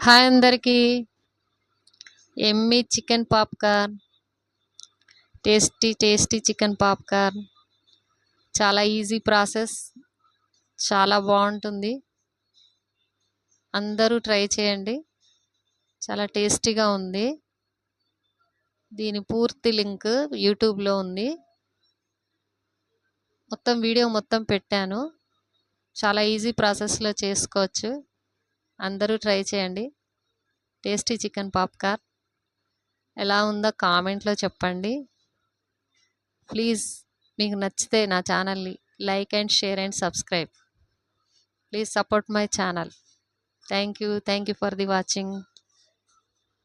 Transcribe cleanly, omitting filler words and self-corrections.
Hi అందరికీ. Emmy chicken popcorn, tasty chicken popcorn. చాలా easy process, చాలా బాగుంటుంది. అందరూ ట్రై చేయండి. చాలా టేస్టీగా ఉంది. దీని పూర్తి లింక్ యూట్యూబ్లో ఉంది. వీడియో మొత్తం పెట్టాను. చాలా ఈజీ ప్రాసెస్లో చేసుకోవచ్చు. అందరూ ట్రై చేయండి. టేస్టీ చికెన్ పాప్కార్న్ ఎలా ఉందో కామెంట్లో చెప్పండి. ప్లీజ్ మీకు నచ్చితే నా ఛానల్ని like and share and subscribe. Please support my channel. Thank you for the watching.